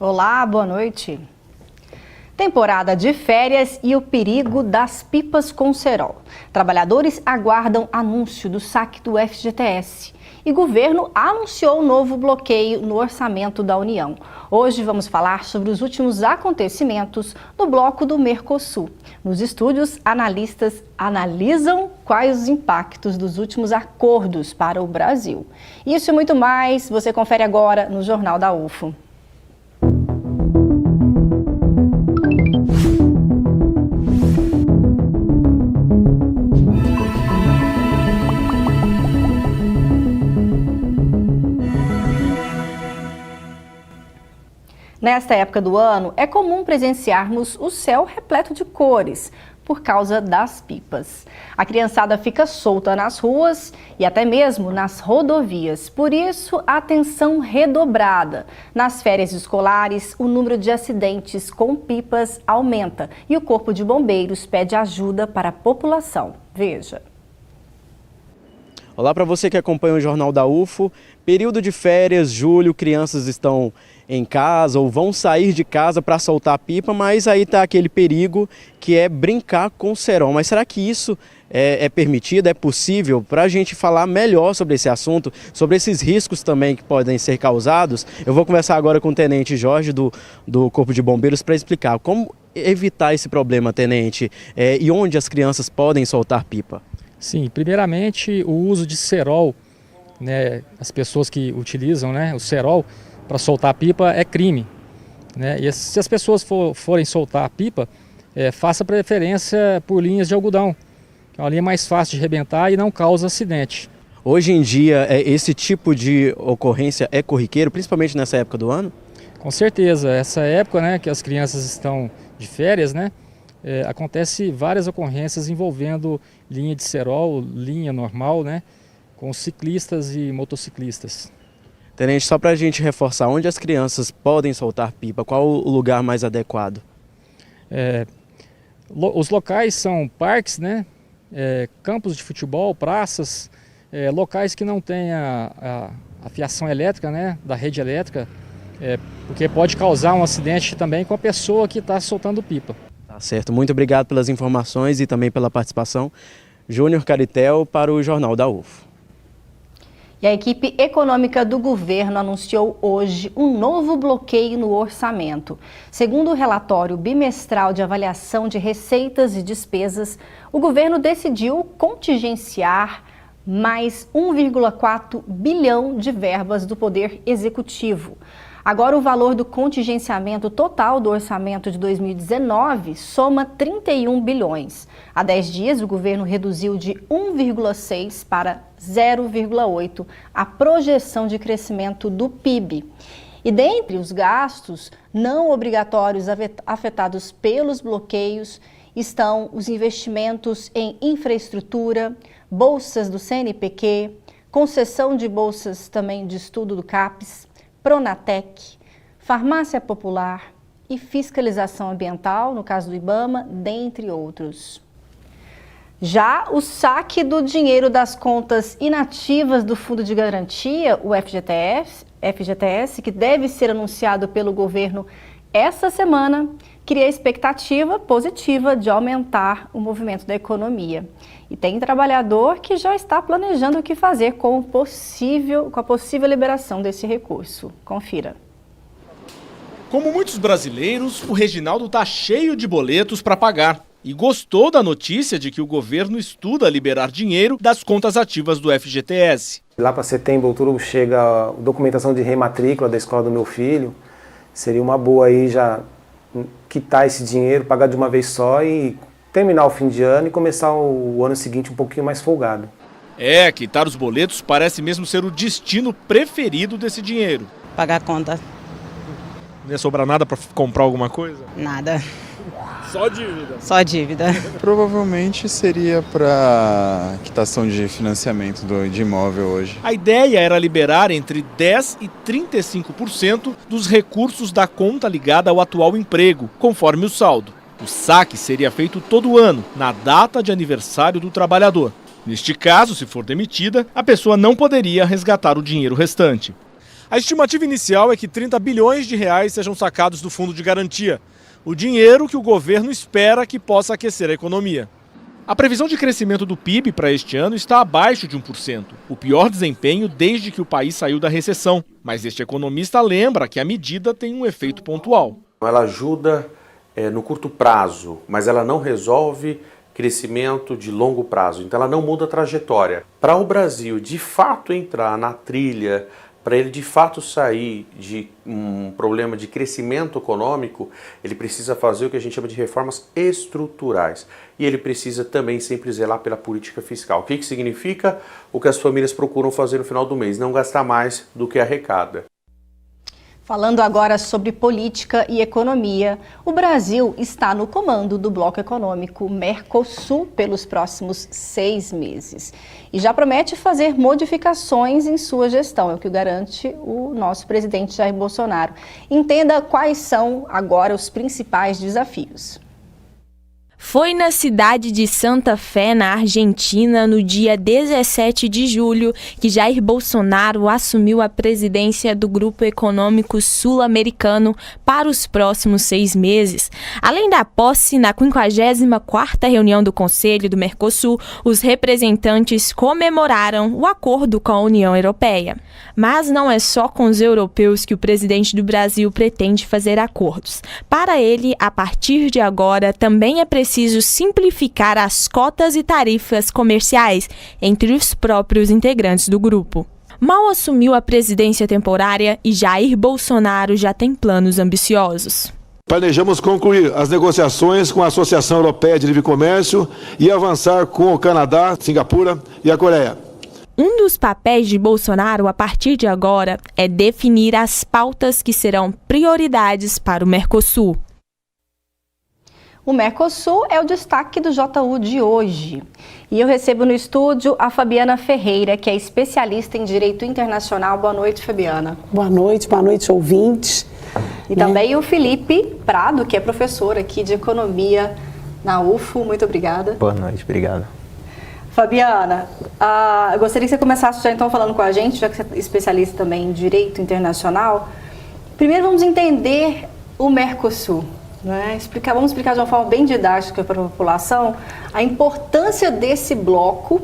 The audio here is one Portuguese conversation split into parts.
Olá, boa noite. Temporada de férias e o perigo das pipas com cerol. Trabalhadores aguardam anúncio do saque do FGTS. E governo anunciou novo bloqueio no orçamento da União. Hoje vamos falar sobre os últimos acontecimentos no bloco do Mercosul. Nos estúdios, analistas analisam quais os impactos dos últimos acordos para o Brasil. Isso e muito mais você confere agora no Jornal da UFO. Nesta época do ano, é comum presenciarmos o céu repleto de cores por causa das pipas. A criançada fica solta nas ruas e até mesmo nas rodovias. Por isso, a atenção redobrada. Nas férias escolares, o número de acidentes com pipas aumenta e o Corpo de Bombeiros pede ajuda para a população. Veja. Olá para você que acompanha o Jornal da UFO. Período de férias, julho, crianças estão em casa ou vão sair de casa para soltar pipa, mas aí está aquele perigo que é brincar com cerol. Mas será que isso é permitido, é possível? Para a gente falar melhor sobre esse assunto, sobre esses riscos também que podem ser causados, eu vou conversar agora com o Tenente Jorge do Corpo de Bombeiros para explicar como evitar esse problema, Tenente, e onde as crianças podem soltar pipa. Sim, primeiramente o uso de cerol, né, as pessoas que utilizam, né, o cerol para soltar a pipa é crime, né? E se as pessoas forem soltar a pipa, faça preferência por linhas de algodão, que é uma linha mais fácil de arrebentar e não causa acidente. Hoje em dia, esse tipo de ocorrência é corriqueiro, principalmente nessa época do ano? Com certeza, essa época, né, que as crianças estão de férias, né, acontece várias ocorrências envolvendo linha de cerol, linha normal, né, com ciclistas e motociclistas. Tenente, só para a gente reforçar, onde as crianças podem soltar pipa, qual o lugar mais adequado? Os locais são parques, né, campos de futebol, praças, locais que não têm a fiação elétrica, né, da rede elétrica, porque pode causar um acidente também com a pessoa que está soltando pipa. Tá certo, muito obrigado pelas informações e também pela participação. Júnior Caritel para o Jornal da UFO. E a equipe econômica do governo anunciou hoje um novo bloqueio no orçamento. Segundo o relatório bimestral de avaliação de receitas e despesas, o governo decidiu contingenciar mais 1,4 bilhão de verbas do Poder Executivo. Agora, o valor do contingenciamento total do orçamento de 2019 soma 31 bilhões. Há 10 dias, o governo reduziu de 1,6 para 0,8 a projeção de crescimento do PIB. E dentre os gastos não obrigatórios afetados pelos bloqueios estão os investimentos em infraestrutura, bolsas do CNPq, concessão de bolsas também de estudo do CAPES, Pronatec, farmácia popular e fiscalização ambiental, no caso do IBAMA, dentre outros. Já o saque do dinheiro das contas inativas do Fundo de Garantia, o FGTS, que deve ser anunciado pelo governo essa semana, cria expectativa positiva de aumentar o movimento da economia. E tem trabalhador que já está planejando o que fazer com a possível liberação desse recurso. Confira. Como muitos brasileiros, o Reginaldo está cheio de boletos para pagar e gostou da notícia de que o governo estuda liberar dinheiro das contas ativas do FGTS. Lá para setembro, outubro, chega a documentação de rematrícula da escola do meu filho. Seria uma boa aí já quitar esse dinheiro, pagar de uma vez só e terminar o fim de ano e começar o ano seguinte um pouquinho mais folgado. Quitar os boletos parece mesmo ser o destino preferido desse dinheiro. Pagar a conta. Não ia sobrar nada para comprar alguma coisa? Nada. Só dívida? Só dívida. Provavelmente seria para quitação de financiamento de imóvel hoje. A ideia era liberar entre 10% e 35% dos recursos da conta ligada ao atual emprego, conforme o saldo. O saque seria feito todo ano, na data de aniversário do trabalhador. Neste caso, se for demitida, a pessoa não poderia resgatar o dinheiro restante. A estimativa inicial é que 30 bilhões de reais sejam sacados do fundo de garantia, o dinheiro que o governo espera que possa aquecer a economia. A previsão de crescimento do PIB para este ano está abaixo de 1%, o pior desempenho desde que o país saiu da recessão. Mas este economista lembra que a medida tem um efeito pontual. Ela ajuda no curto prazo, mas ela não resolve crescimento de longo prazo, então ela não muda a trajetória. Para o Brasil de fato entrar na trilha, para ele de fato sair de um problema de crescimento econômico, ele precisa fazer o que a gente chama de reformas estruturais. E ele precisa também sempre zelar pela política fiscal. O que significa? O que as famílias procuram fazer no final do mês, não gastar mais do que arrecada. Falando agora sobre política e economia, o Brasil está no comando do bloco econômico Mercosul pelos próximos 6 meses. E já promete fazer modificações em sua gestão, é o que garante o nosso presidente Jair Bolsonaro. Entenda quais são agora os principais desafios. Foi na cidade de Santa Fé, na Argentina, no dia 17 de julho, que Jair Bolsonaro assumiu a presidência do Grupo Econômico Sul-Americano para os próximos 6 meses. Além da posse, na 54ª reunião do Conselho do Mercosul, os representantes comemoraram o acordo com a União Europeia. Mas não é só com os europeus que o presidente do Brasil pretende fazer acordos. Para ele, a partir de agora, também é preciso simplificar as cotas e tarifas comerciais entre os próprios integrantes do grupo. Mal assumiu a presidência temporária e Jair Bolsonaro já tem planos ambiciosos. Planejamos concluir as negociações com a Associação Europeia de Livre Comércio e avançar com o Canadá, Singapura e a Coreia. Um dos papéis de Bolsonaro a partir de agora é definir as pautas que serão prioridades para o Mercosul. O Mercosul é o destaque do JU de hoje. E eu recebo no estúdio a Fabiana Ferreira, que é especialista em Direito Internacional. Boa noite, Fabiana. Boa noite, ouvintes. E também o Felipe Prado, que é professor aqui de Economia na UFO. Muito obrigada. Boa noite, obrigado. Fabiana, eu gostaria que você começasse já então falando com a gente, já que você é especialista também em Direito Internacional. Primeiro vamos entender o Mercosul. Vamos explicar de uma forma bem didática para a população a importância desse bloco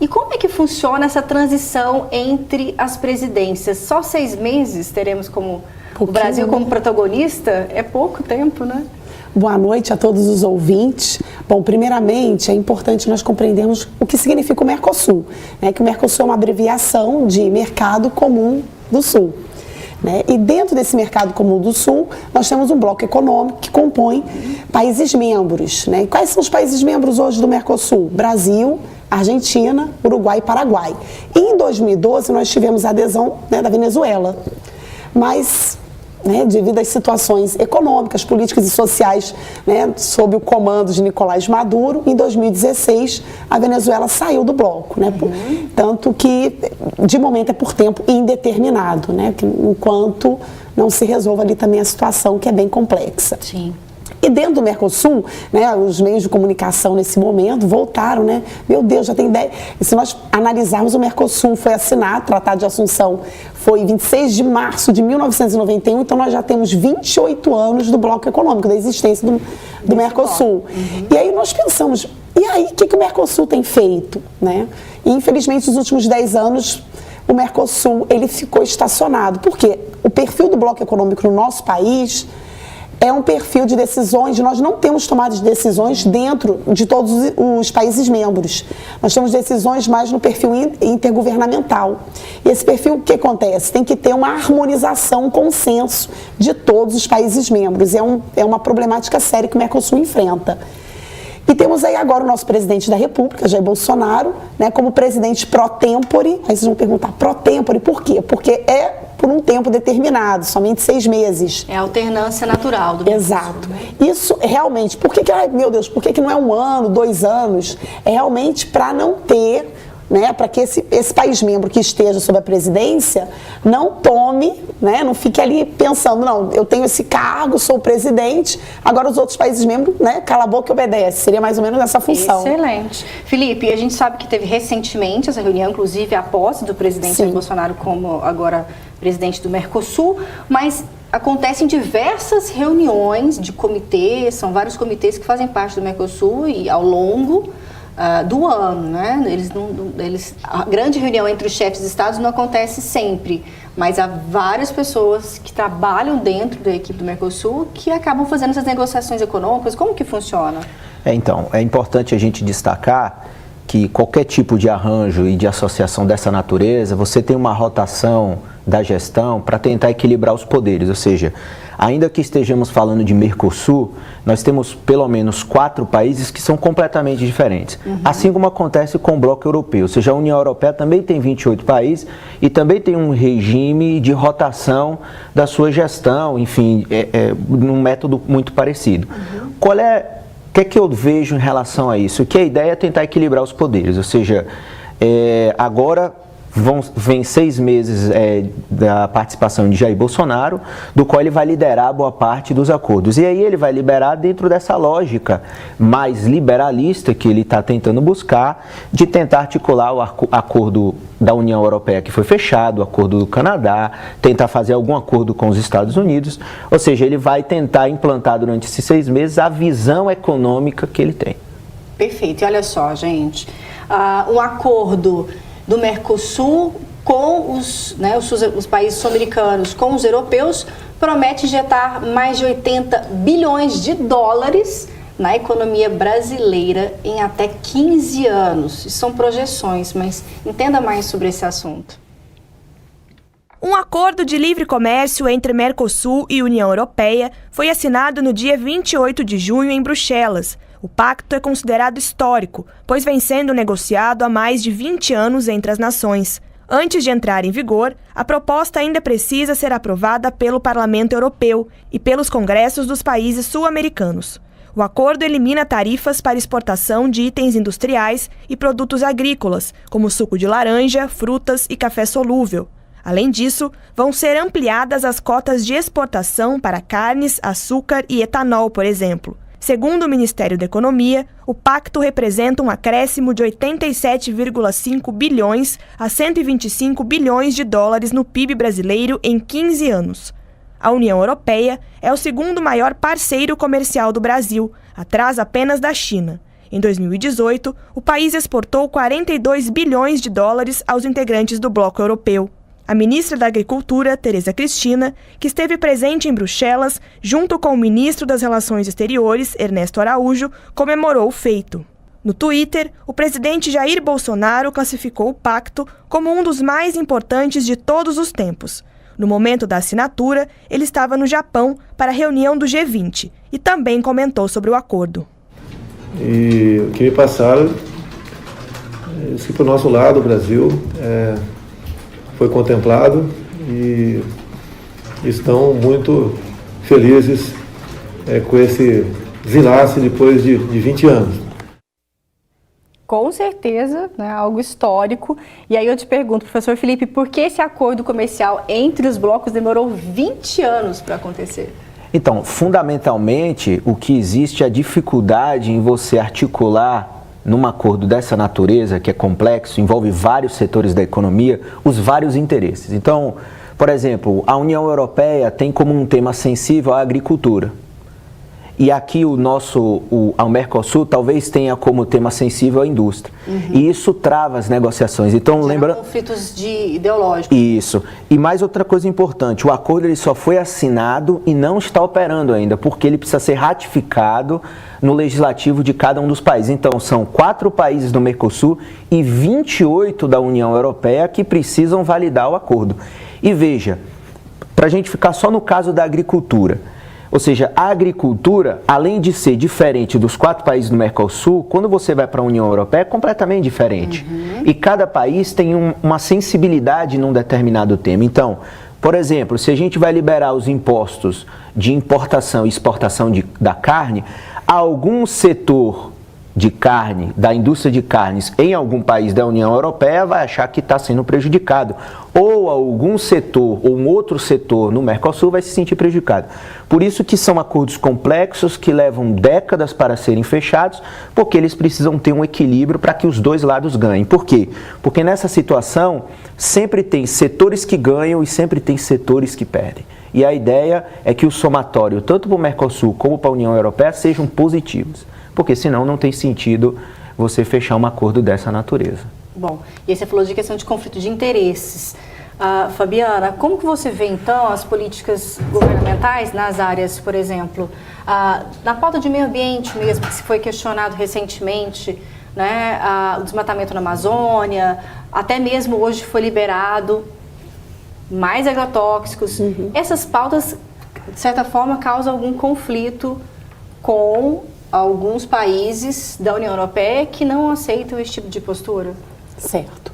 e como é que funciona essa transição entre as presidências. Só 6 meses teremos como o Brasil como protagonista? É pouco tempo, né? Boa noite a todos os ouvintes. Bom, primeiramente é importante nós compreendermos o que significa o Mercosul, que o Mercosul é uma abreviação de Mercado Comum do Sul. E dentro desse Mercado Comum do Sul, nós temos um bloco econômico que compõe países membros. E quais são os países membros hoje do Mercosul? Brasil, Argentina, Uruguai e Paraguai. E em 2012 nós tivemos a adesão da Venezuela. Mas, devido às situações econômicas, políticas e sociais, sob o comando de Nicolás Maduro, em 2016 a Venezuela saiu do bloco, tanto que de momento é por tempo indeterminado, enquanto não se resolva ali também a situação que é bem complexa. Sim. E dentro do Mercosul, os meios de comunicação nesse momento voltaram, meu Deus, já tem 10. E se nós analisarmos, o Mercosul foi assinado, o Tratado de Assunção foi 26 de março de 1991, então nós já temos 28 anos do bloco econômico, da existência do Mercosul. E aí nós pensamos, e aí o que o Mercosul tem feito? E infelizmente nos últimos 10 anos o Mercosul ele ficou estacionado, porque o perfil do bloco econômico no nosso país é um perfil de decisões, nós não temos tomado de decisões dentro de todos os países membros. Nós temos decisões mais no perfil intergovernamental. E esse perfil, o que acontece? Tem que ter uma harmonização, um consenso de todos os países membros. É uma problemática séria que o Mercosul enfrenta. E temos aí agora o nosso presidente da República, Jair Bolsonaro, como presidente pro tempore. Aí vocês vão perguntar, pro tempore, por quê? Porque é por um tempo determinado, somente 6 meses. É a alternância natural do Mercosul. Exato. Isso realmente, por que não é 1 ano, 2 anos? É realmente para não ter, para que esse país membro que esteja sob a presidência não tome, não fique ali pensando, não, eu tenho esse cargo, sou o presidente, agora os outros países membros, cala a boca e obedece. Seria mais ou menos essa função. Excelente. Felipe, a gente sabe que teve recentemente essa reunião, inclusive a posse do presidente Jair Bolsonaro como agora presidente do Mercosul, mas acontecem diversas reuniões de comitês, são vários comitês que fazem parte do Mercosul e ao longo do ano, né? A grande reunião entre os chefes de estados não acontece sempre, mas há várias pessoas que trabalham dentro da equipe do Mercosul que acabam fazendo essas negociações econômicas. Como que funciona? Então, é importante a gente destacar que qualquer tipo de arranjo e de associação dessa natureza, você tem uma rotação da gestão para tentar equilibrar os poderes, ou seja, ainda que estejamos falando de Mercosul, nós temos pelo menos 4 países que são completamente diferentes, assim como acontece com o bloco europeu, ou seja, a União Europeia também tem 28 países e também tem um regime de rotação da sua gestão, enfim, num método muito parecido. O que é que eu vejo em relação a isso? Que a ideia é tentar equilibrar os poderes, ou seja, agora vem 6 meses da participação de Jair Bolsonaro, do qual ele vai liderar boa parte dos acordos. E aí ele vai liberar dentro dessa lógica mais liberalista que ele está tentando buscar, de tentar articular o acordo da União Europeia que foi fechado, o acordo do Canadá, tentar fazer algum acordo com os Estados Unidos, ou seja, ele vai tentar implantar durante esses 6 meses a visão econômica que ele tem. Perfeito. E olha só, gente, um acordo do Mercosul com os países sul-americanos, com os europeus, promete injetar mais de 80 bilhões de dólares na economia brasileira em até 15 anos. São projeções, mas entenda mais sobre esse assunto. Um acordo de livre comércio entre Mercosul e União Europeia foi assinado no dia 28 de junho em Bruxelas. O pacto é considerado histórico, pois vem sendo negociado há mais de 20 anos entre as nações. Antes de entrar em vigor, a proposta ainda precisa ser aprovada pelo Parlamento Europeu e pelos congressos dos países sul-americanos. O acordo elimina tarifas para exportação de itens industriais e produtos agrícolas, como suco de laranja, frutas e café solúvel. Além disso, vão ser ampliadas as cotas de exportação para carnes, açúcar e etanol, por exemplo. Segundo o Ministério da Economia, o pacto representa um acréscimo de 87,5 bilhões a 125 bilhões de dólares no PIB brasileiro em 15 anos. A União Europeia é o segundo maior parceiro comercial do Brasil, atrás apenas da China. Em 2018, o país exportou 42 bilhões de dólares aos integrantes do bloco europeu. A ministra da Agricultura, Tereza Cristina, que esteve presente em Bruxelas, junto com o ministro das Relações Exteriores, Ernesto Araújo, comemorou o feito. No Twitter, o presidente Jair Bolsonaro classificou o pacto como um dos mais importantes de todos os tempos. No momento da assinatura, ele estava no Japão para a reunião do G20 e também comentou sobre o acordo. E o que me passaram, isso que para o nosso lado, o Brasil, foi contemplado e estão muito felizes com esse desenlace depois de 20 anos. Com certeza, né, algo histórico. E aí eu te pergunto, professor Felipe, por que esse acordo comercial entre os blocos demorou 20 anos para acontecer? Então, fundamentalmente, o que existe é a dificuldade em você articular num acordo dessa natureza, que é complexo, envolve vários setores da economia, os vários interesses. Então, por exemplo, a União Europeia tem como um tema sensível a agricultura. E aqui o Mercosul talvez tenha como tema sensível a indústria. E isso trava as negociações. Então, lembrando conflitos ideológicos. Isso. E mais outra coisa importante, o acordo ele só foi assinado e não está operando ainda, porque ele precisa ser ratificado no legislativo de cada um dos países. Então, são 4 países do Mercosul e 28 da União Europeia que precisam validar o acordo. E veja, para a gente ficar só no caso da agricultura, ou seja, a agricultura, além de ser diferente dos 4 países do Mercosul, quando você vai para a União Europeia é completamente diferente. E cada país tem uma sensibilidade num determinado tema. Então, por exemplo, se a gente vai liberar os impostos de importação e exportação da carne, algum setor de carne, da indústria de carnes em algum país da União Europeia vai achar que está sendo prejudicado. Ou algum setor, ou um outro setor no Mercosul vai se sentir prejudicado. Por isso que são acordos complexos, que levam décadas para serem fechados, porque eles precisam ter um equilíbrio para que os dois lados ganhem. Por quê? Porque nessa situação sempre tem setores que ganham e sempre tem setores que perdem. E a ideia é que o somatório, tanto para o Mercosul como para a União Europeia, sejam positivos. Porque senão não tem sentido você fechar um acordo dessa natureza. Bom, e aí você falou de questão de conflito de interesses. Fabiana, como que você vê então as políticas governamentais nas áreas, por exemplo, na pauta de meio ambiente mesmo, que se foi questionado recentemente, né, o desmatamento na Amazônia, até mesmo hoje foi liberado mais agrotóxicos. Essas pautas, de certa forma, causam algum conflito com alguns países da União Europeia que não aceitam esse tipo de postura? Certo.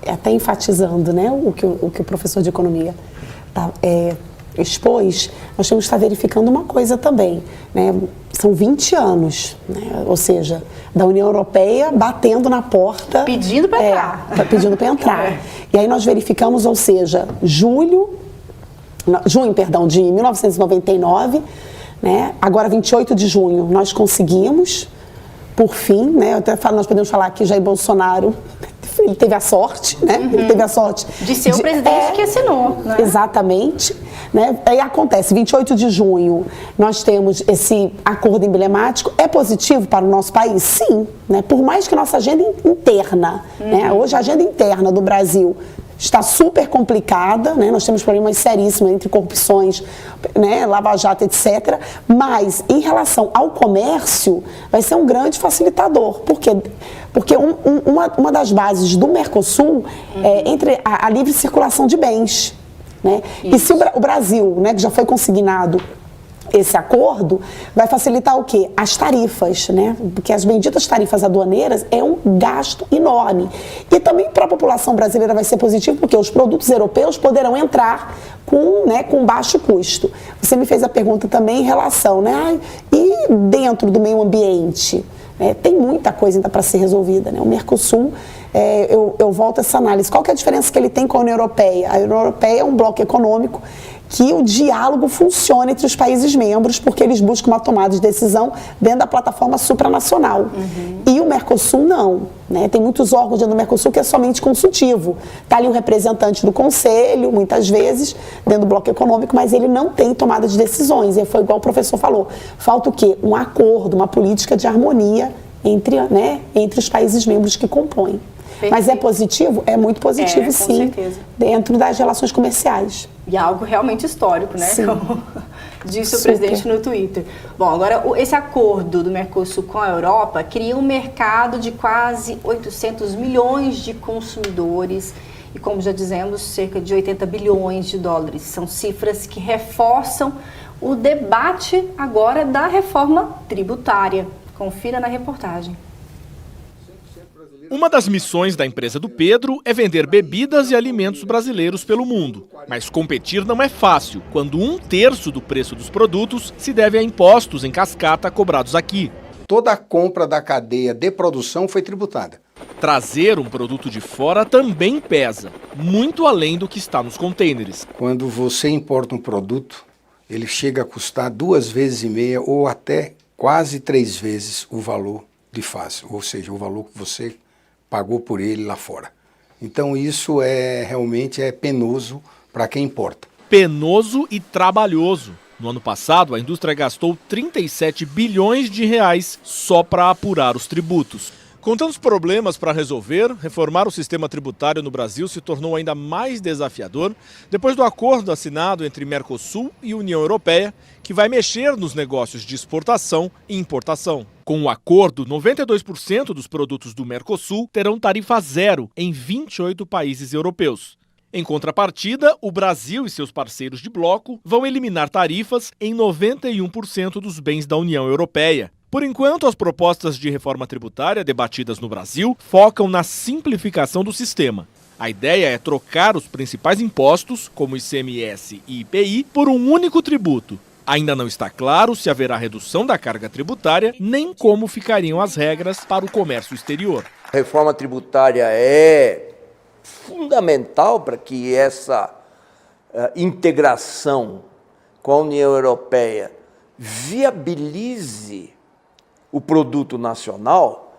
Até enfatizando, né, o que o professor de economia expôs, nós temos que estar verificando uma coisa também, né? São 20 anos, né? Ou seja, da União Europeia batendo na porta... Pedindo para entrar. Pedindo para entrar. E aí nós verificamos, ou seja, junho, de 1999, né? Agora 28 de junho, nós conseguimos, por fim, né? Nós podemos falar que Jair Bolsonaro... Ele teve a sorte, né? Ele teve a sorte de ser o presidente que assinou, né? Exatamente, né? Aí acontece, 28 de junho, nós temos esse acordo emblemático. É positivo para o nosso país? Sim, né? Por mais que nossa agenda interna, né? Hoje a agenda interna do Brasil está super complicada, né? Nós temos problemas seríssimos entre corrupções, né? Lava Jato, etc. Mas, em relação ao comércio, vai ser um grande facilitador. Por quê? Porque uma das bases do Mercosul é entre a livre circulação de bens, né? E se o Brasil, né, que já foi consignado esse acordo, vai facilitar o quê? As tarifas, né? Porque as benditas tarifas aduaneiras é um gasto enorme. E também para a população brasileira vai ser positivo, porque os produtos europeus poderão entrar com baixo custo. Você me fez a pergunta também em relação, né? E dentro do meio ambiente? Tem muita coisa ainda para ser resolvida, né? O Mercosul, eu volto a essa análise. Qual que é a diferença que ele tem com a União Europeia? A União Europeia é um bloco econômico que o diálogo funciona entre os países membros, porque eles buscam uma tomada de decisão dentro da plataforma supranacional. E o Mercosul não, né? Tem muitos órgãos dentro do Mercosul que é somente consultivo. Está ali um representante do Conselho, muitas vezes, dentro do bloco econômico, mas ele não tem tomada de decisões. E foi igual o professor falou. Falta o quê? Um acordo, uma política de harmonia entre os países membros que compõem. Perfeito. Mas é positivo? É muito positivo, sim, certeza. Dentro das relações comerciais. E é algo realmente histórico, né? Sim. Como disse o presidente no Twitter. Bom, agora esse acordo do Mercosul com a Europa cria um mercado de quase 800 milhões de consumidores e, como já dizemos, cerca de 80 bilhões de dólares. São cifras que reforçam o debate agora da reforma tributária. Confira na reportagem. Uma das missões da empresa do Pedro é vender bebidas e alimentos brasileiros pelo mundo. Mas competir não é fácil, quando 1/3 do preço dos produtos se deve a impostos em cascata cobrados aqui. Toda a compra da cadeia de produção foi tributada. Trazer um produto de fora também pesa, muito além do que está nos contêineres. Quando você importa um produto, ele chega a custar 2,5 vezes ou até quase 3 vezes o valor de fácil, ou seja, o valor que você pagou por ele lá fora. Então isso realmente é penoso para quem importa. Penoso e trabalhoso. No ano passado, a indústria gastou 37 bilhões de reais só para apurar os tributos. Com tantos problemas para resolver, reformar o sistema tributário no Brasil se tornou ainda mais desafiador depois do acordo assinado entre Mercosul e União Europeia, que vai mexer nos negócios de exportação e importação. Com o acordo, 92% dos produtos do Mercosul terão tarifa zero em 28 países europeus. Em contrapartida, o Brasil e seus parceiros de bloco vão eliminar tarifas em 91% dos bens da União Europeia. Por enquanto, as propostas de reforma tributária debatidas no Brasil focam na simplificação do sistema. A ideia é trocar os principais impostos, como ICMS e IPI, por um único tributo, Ainda não está claro se haverá redução da carga tributária, nem como ficariam as regras para o comércio exterior. A reforma tributária é fundamental para que essa integração com a União Europeia viabilize o produto nacional,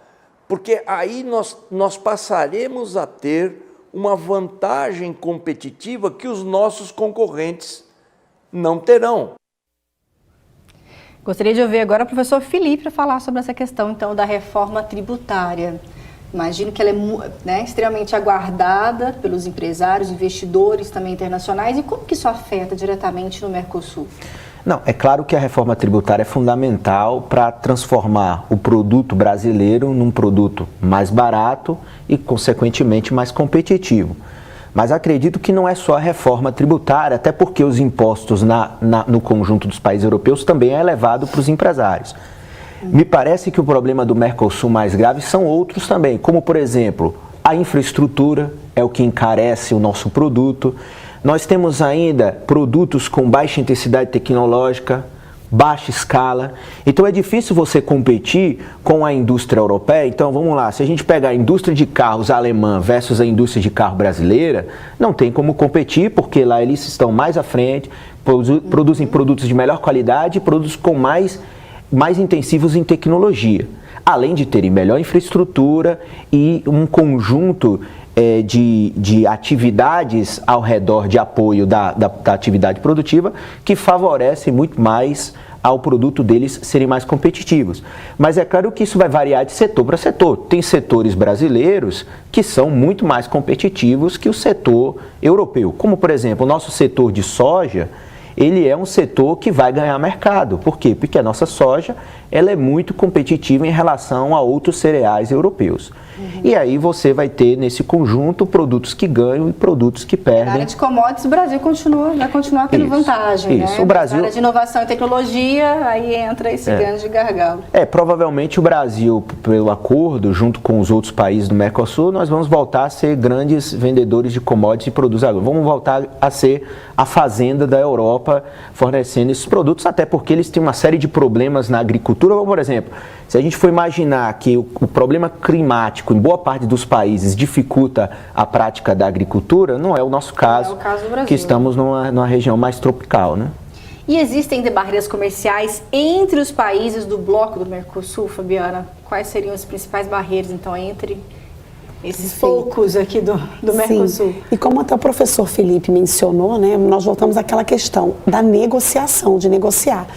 porque aí nós passaremos a ter uma vantagem competitiva que os nossos concorrentes não terão. Gostaria de ouvir agora o professor Felipe para falar sobre essa questão, então, da reforma tributária. Imagino que ela é extremamente aguardada pelos empresários, investidores também internacionais. E como que isso afeta diretamente no Mercosul? Não, é claro que a reforma tributária é fundamental para transformar o produto brasileiro num produto mais barato e, consequentemente, mais competitivo. Mas acredito que não é só a reforma tributária, até porque os impostos no conjunto dos países europeus também é elevado para os empresários. Me parece que o problema do Mercosul mais grave são outros também, como, por exemplo, a infraestrutura é o que encarece o nosso produto. Nós temos ainda produtos com baixa intensidade tecnológica, baixa escala. Então é difícil você competir com a indústria europeia. Então vamos lá, se a gente pegar a indústria de carros alemã versus a indústria de carro brasileira, não tem como competir, porque lá eles estão mais à frente, produzem produtos de melhor qualidade e produtos com mais intensivos em tecnologia, além de terem melhor infraestrutura e um conjunto de atividades ao redor de apoio da atividade produtiva que favorecem muito mais ao produto deles serem mais competitivos. Mas é claro que isso vai variar de setor para setor. Tem setores brasileiros que são muito mais competitivos que o setor europeu, como por exemplo o nosso setor de soja. Ele é um setor que vai ganhar mercado. Por quê? Porque a nossa soja ela é muito competitiva em relação a outros cereais europeus. E aí você vai ter nesse conjunto produtos que ganham e produtos que perdem. Na área de commodities, o Brasil vai continuar tendo vantagem, né? O Brasil... Na área de inovação e tecnologia, aí entra esse grande gargalo. Provavelmente o Brasil, pelo acordo, junto com os outros países do Mercosul, nós vamos voltar a ser grandes vendedores de commodities e produtos agrícolas. Vamos voltar a ser a fazenda da Europa fornecendo esses produtos, até porque eles têm uma série de problemas na agricultura. Por exemplo, se a gente for imaginar que o problema climático em boa parte dos países dificulta a prática da agricultura, não é o nosso caso, do Brasil, que estamos numa região mais tropical, né? E existem ainda barreiras comerciais entre os países do bloco do Mercosul, Fabiana? Quais seriam as principais barreiras, então, entre esses poucos aqui do Mercosul? E como até o professor Felipe mencionou, né, nós voltamos àquela questão da negociação, de negociar.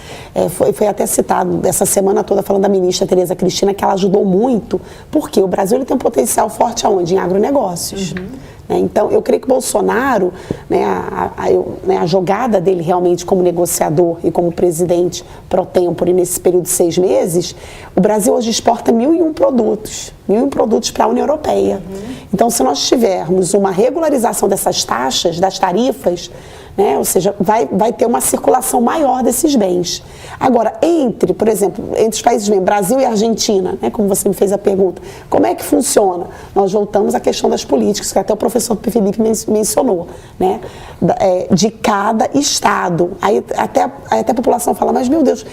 Foi até citado essa semana toda falando da ministra Tereza Cristina, que ela ajudou muito, porque o Brasil ele tem um potencial forte aonde? Em agronegócios. Então, eu creio que o Bolsonaro, a jogada dele realmente como negociador e como presidente pro tempore nesse período de 6 meses, o Brasil hoje exporta 1.001 produtos para a União Europeia. Então, se nós tivermos uma regularização dessas taxas, das tarifas, ou seja, vai ter uma circulação maior desses bens. Agora, por exemplo, entre os países membros, Brasil e Argentina, como você me fez a pergunta, como é que funciona? Nós voltamos à questão das políticas, que até o professor Felipe mencionou, de cada estado. Aí até a população fala, mas meu Deus,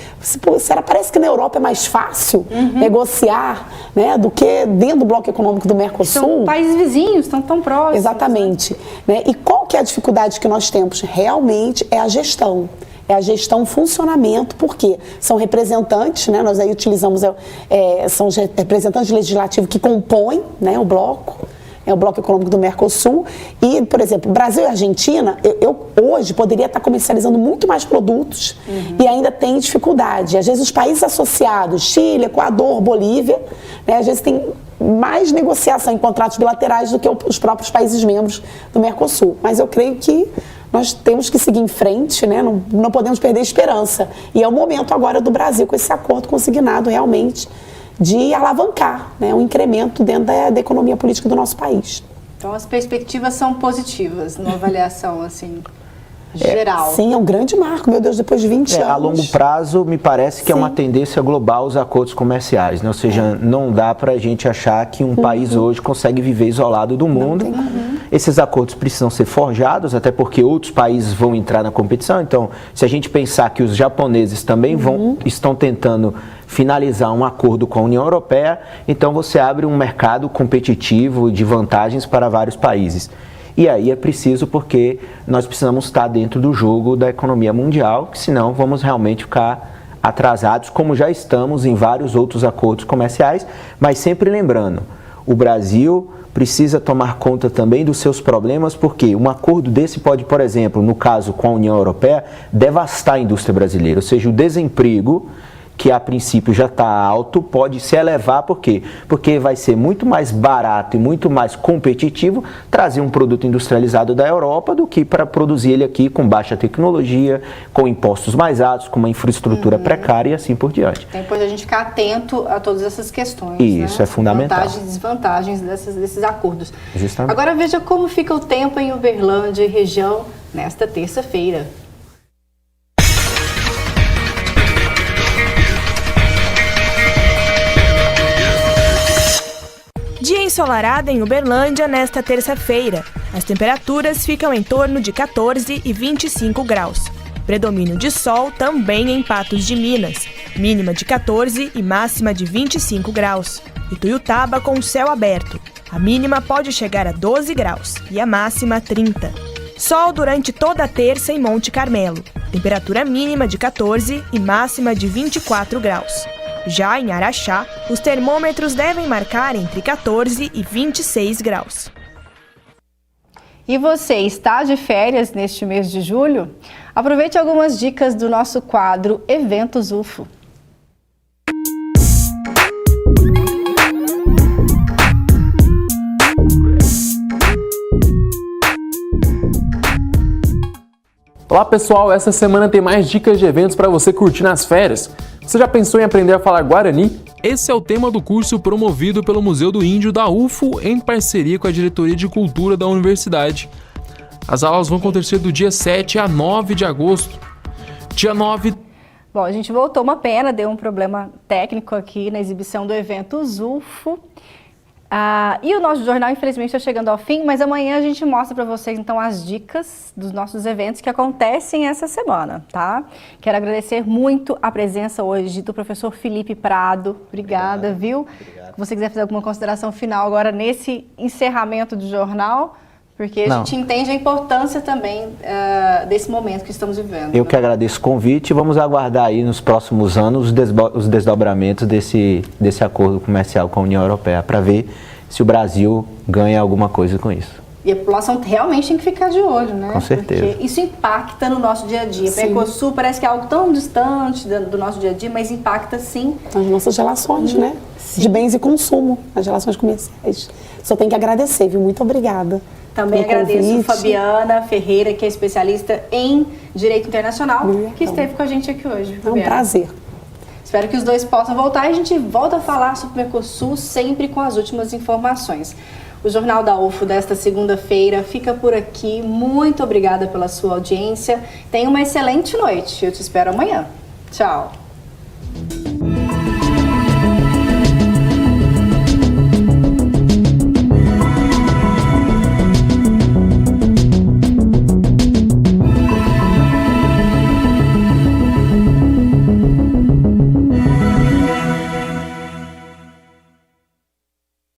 parece que na Europa é mais fácil negociar do que dentro do bloco econômico do Mercosul. São países vizinhos, estão tão próximos. Exatamente. E qual que é a dificuldade que nós temos? Realmente é a gestão. É a gestão, funcionamento, porque são representantes, nós aí utilizamos, são representantes legislativos que compõem o bloco econômico do Mercosul. E, por exemplo, Brasil e Argentina, eu hoje poderia estar comercializando muito mais produtos e ainda tem dificuldade. Às vezes os países associados, Chile, Equador, Bolívia, às vezes tem mais negociação em contratos bilaterais do que os próprios países membros do Mercosul. Mas eu creio que nós temos que seguir em frente, não podemos perder a esperança. E é o momento agora do Brasil, com esse acordo consignado realmente, de alavancar um incremento dentro da economia política do nosso país. Então as perspectivas são positivas na avaliação geral. Sim, é um grande marco, meu Deus, depois de 20 anos. A longo prazo, me parece que é uma tendência global os acordos comerciais, Ou seja, não dá para a gente achar que um país hoje consegue viver isolado do mundo. Esses acordos precisam ser forjados, até porque outros países vão entrar na competição. Então, se a gente pensar que os japoneses também estão tentando finalizar um acordo com a União Europeia, então você abre um mercado competitivo de vantagens para vários países. E aí é preciso, porque nós precisamos estar dentro do jogo da economia mundial, que senão vamos realmente ficar atrasados, como já estamos em vários outros acordos comerciais, mas sempre lembrando, o Brasil precisa tomar conta também dos seus problemas, porque um acordo desse pode, por exemplo, no caso com a União Europeia, devastar a indústria brasileira, ou seja, o desemprego, que a princípio já está alto, pode se elevar. Por quê? Porque vai ser muito mais barato e muito mais competitivo trazer um produto industrializado da Europa do que para produzir ele aqui com baixa tecnologia, com impostos mais altos, com uma infraestrutura precária e assim por diante. É importante a gente ficar atento a todas essas questões. Isso, né? É fundamental. Vantagens e desvantagens desses acordos. Justamente. Agora veja como fica o tempo em Uberlândia e região nesta terça-feira. Dia ensolarado em Uberlândia nesta terça-feira. As temperaturas ficam em torno de 14 e 25 graus. Predomínio de sol também em Patos de Minas. Mínima de 14 e máxima de 25 graus. Ituiutaba com céu aberto. A mínima pode chegar a 12 graus e a máxima a 30. Sol durante toda a terça em Monte Carmelo. Temperatura mínima de 14 e máxima de 24 graus. Já em Araxá, os termômetros devem marcar entre 14 e 26 graus. E você está de férias neste mês de julho? Aproveite algumas dicas do nosso quadro Eventos UFO. Olá pessoal, essa semana tem mais dicas de eventos para você curtir nas férias. Você já pensou em aprender a falar Guarani? Esse é o tema do curso promovido pelo Museu do Índio da UFO em parceria com a Diretoria de Cultura da Universidade. As aulas vão acontecer do dia 7 a 9 de agosto. Dia 9... Bom, a gente voltou, uma pena, deu um problema técnico aqui na exibição do Eventos UFO. E o nosso jornal, infelizmente, está chegando ao fim, mas amanhã a gente mostra para vocês, então, as dicas dos nossos eventos que acontecem essa semana, tá? Quero agradecer muito a presença hoje do professor Felipe Prado. Obrigada, viu? Obrigado. Se você quiser fazer alguma consideração final agora nesse encerramento do jornal, porque a gente entende a importância também desse momento que estamos vivendo. Eu que agradeço o convite e vamos aguardar aí nos próximos anos os desdobramentos desse acordo comercial com a União Europeia para ver se o Brasil ganha alguma coisa com isso. E a população realmente tem que ficar de olho, né? Com certeza. Porque isso impacta no nosso dia a dia. O Mercosul parece que é algo tão distante do nosso dia a dia, mas impacta sim. As nossas relações, né? Sim. De bens e consumo, as relações comerciais. Só tenho que agradecer, viu? Muito obrigada. Também agradeço Fabiana Ferreira, que é especialista em Direito Internacional, que esteve com a gente aqui hoje. É um prazer. Espero que os dois possam voltar e a gente volta a falar sobre o Mercosul sempre com as últimas informações. O Jornal da UFO desta segunda-feira fica por aqui. Muito obrigada pela sua audiência. Tenha uma excelente noite. Eu te espero amanhã. Tchau.